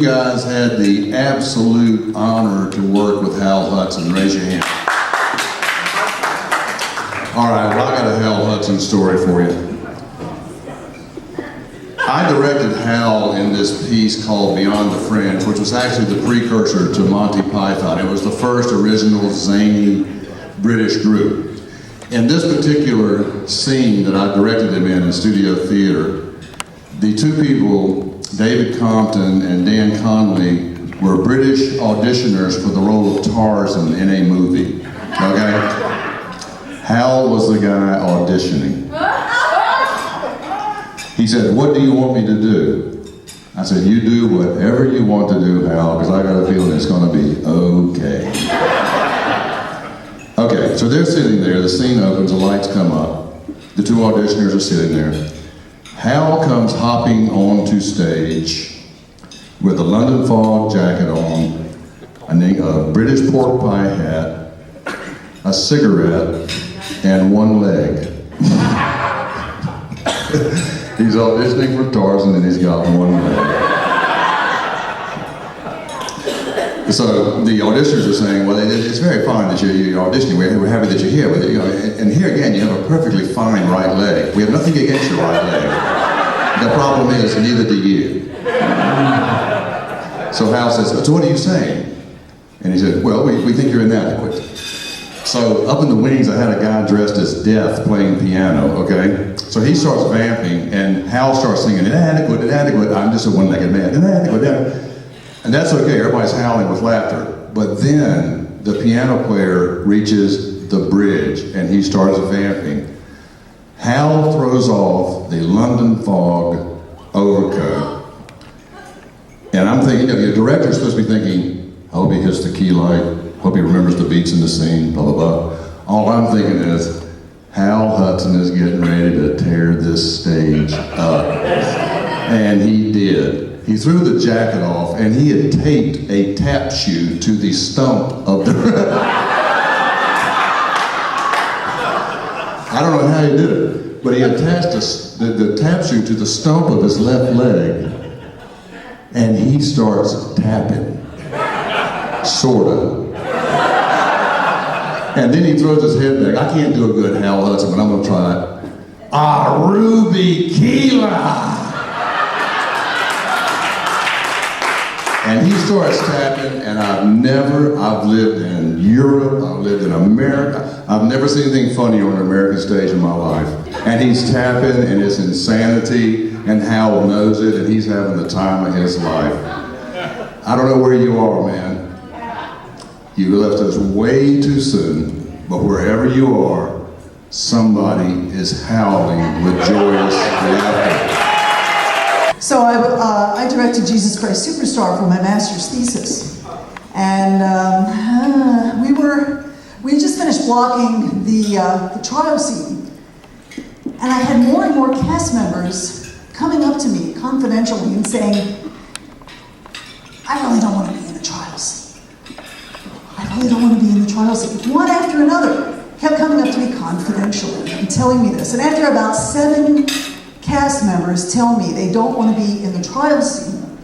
guys had the absolute honor to work with Hal Hudson? Raise your hand. All right, well, I got a Hal Hudson story for you. I directed Hal in this piece called Beyond the Fringe, which was actually the precursor to Monty Python. It was the first original zany British group. In this particular scene that I directed him in studio theater, the two people, David Compton and Dan Conley, were British auditioners for the role of Tarzan in a movie, okay? Hal was the guy auditioning. He said, "What do you want me to do?" I said, "You do whatever you want to do, Hal, because I got a feeling it's going to be okay." Okay, so they're sitting there, the scene opens, the lights come up, the two auditioners are sitting there. Hal comes hopping onto stage with a London Fog jacket on, a British pork pie hat, a cigarette, and one leg. He's auditioning for Tarzan and he's got one leg. So the auditioners are saying, well, it's very fine that you're auditioning. We're happy that you're here. But, and here again, you have a perfectly fine right leg. We have nothing against your right leg. The problem is, neither do you. So Hal says, so what are you saying? And he said, well, we think you're inadequate. So up in the wings, I had a guy dressed as Death playing piano, okay? So he starts vamping, and Hal starts singing, inadequate, inadequate, I'm just a one-legged man, inadequate, inadequate. And that's okay, everybody's howling with laughter. But then the piano player reaches the bridge, and he starts vamping. Hal throws off the London Fog overcoat. And I'm thinking, the director's supposed to be thinking, I hope he hits the key light, hope he remembers the beats in the scene, blah, blah, blah. All I'm thinking is, Hal Hudson is getting ready to tear this stage up. And he did. He threw the jacket off, and he had taped a tap shoe to the stump of the... I don't know how he did it, but he attached the tap shoe to the stump of his left leg, and he starts tapping. Sorta. And then he throws his head back. I can't do a good Hal Hudson, but I'm going to try it. Ah, Ruby Keela! And he starts tapping, and I've lived in Europe, I've lived in America, I've never seen anything funny on an American stage in my life. And he's tapping, and it's insanity, and Hal knows it, and he's having the time of his life. I don't know where you are, man. You left us way too soon, but wherever you are, somebody is howling with joyous laughter. So I directed Jesus Christ Superstar for my master's thesis. And we had just finished blocking the trial scene. And I had more and more cast members coming up to me confidentially and saying, I really don't want to be in the trial scene. I really don't want to be in the trial scene. One after another kept coming up to me confidentially and telling me this. And after about 7 cast members tell me they don't want to be in the trial scene,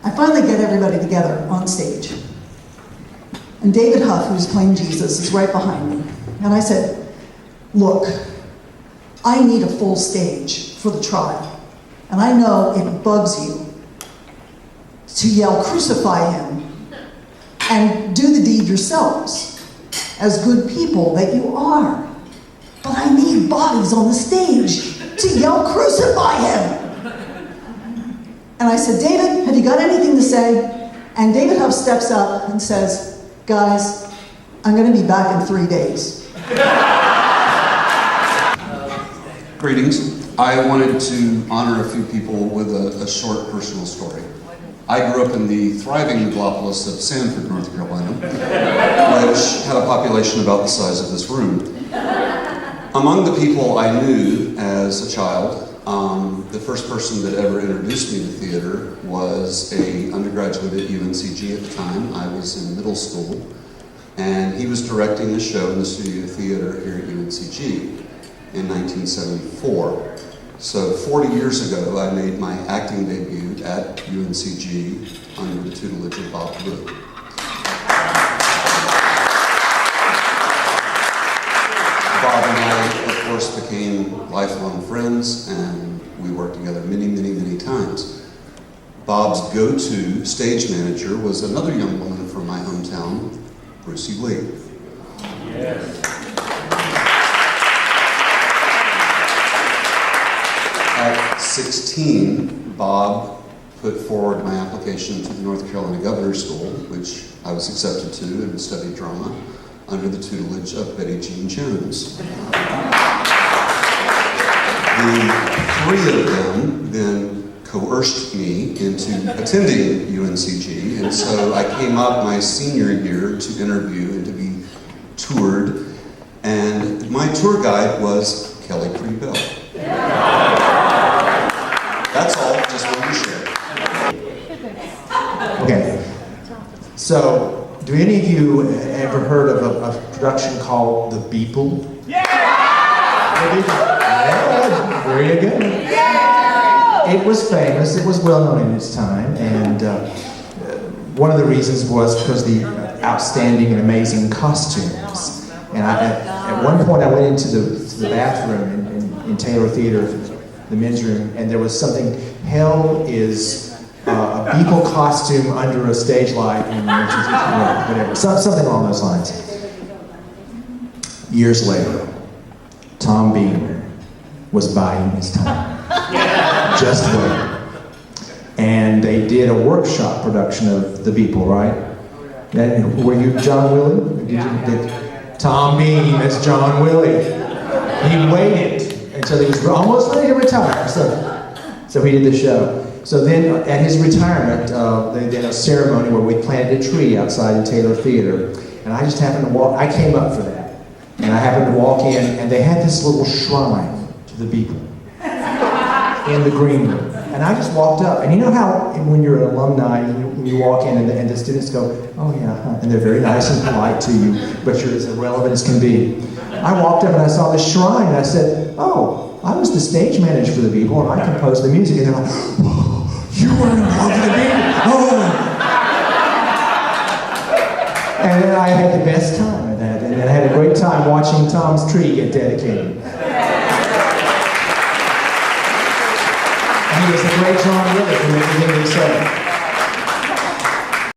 I finally get everybody together on stage. And David Huff, who's playing Jesus, is right behind me. And I said, look, I need a full stage for the trial. And I know it bugs you to yell, crucify him, and do the deed yourselves, as good people that you are. But I need bodies on the stage to yell, crucify him! And I said, David, have you got anything to say? And David Huff steps up and says, guys, I'm going to be back in 3 days. Greetings. I wanted to honor a few people with a short personal story. I grew up in the thriving megalopolis of Sanford, North Carolina, which had a population about the size of this room. Among the people I knew as a child, the first person that ever introduced me to theater was an undergraduate at UNCG at the time. I was in middle school, and he was directing a show in the studio theater here at UNCG in 1974. So 40 years ago, I made my acting debut at UNCG under the tutelage of Bob Blue. Bob and I, of course, became lifelong friends, and we worked together many, many, many times. Bob's go-to stage manager was another young woman from my hometown, Brucey Lee. Yes. At 16, Bob put forward my application to the North Carolina Governor's School, which I was accepted to and studied drama under the tutelage of Betty Jean Jones. The three of them then coerced me into attending UNCG, and so I came up my senior year to interview and to be toured, and my tour guide was Kelly Prebill. That's all, just wanted to share. Okay. So, do any of you ever heard of a production called The Beeple? Yeah! There you go. It was famous, it was well known in its time, and one of the reasons was because of the outstanding and amazing costumes. And at one point I went into the bathroom in Taylor Theater, the men's room, and there was something, hell is a Beeple costume under a stage light, and whatever, something along those lines. Years later, Tom Bean was biding his time. Just wait. And they did a workshop production of The Beeple, right? And were you John Willie? Tom Bean, that's John Willie. He waited until he was almost ready to retire, so he did the show. So then, at his retirement, they did a ceremony where we planted a tree outside the Taylor Theater, and I just happened to walk. I came up for that, and I happened to walk in, and they had this little shrine to the Beeple in the green room, and I just walked up, and you know how when you're an alumni, you walk in, and the students go, "Oh yeah," huh? And they're very nice and polite to you, but you're as irrelevant as can be. I walked up and I saw the shrine, and I said, "Oh, I was the stage manager for the Beeple, and I composed the music." And they're like, "Oh, you were involved in the Beeple? Oh!" And then I had the best time at that, and I had a great time watching Tom's tree get dedicated. And he was a great John Willie from everything he said.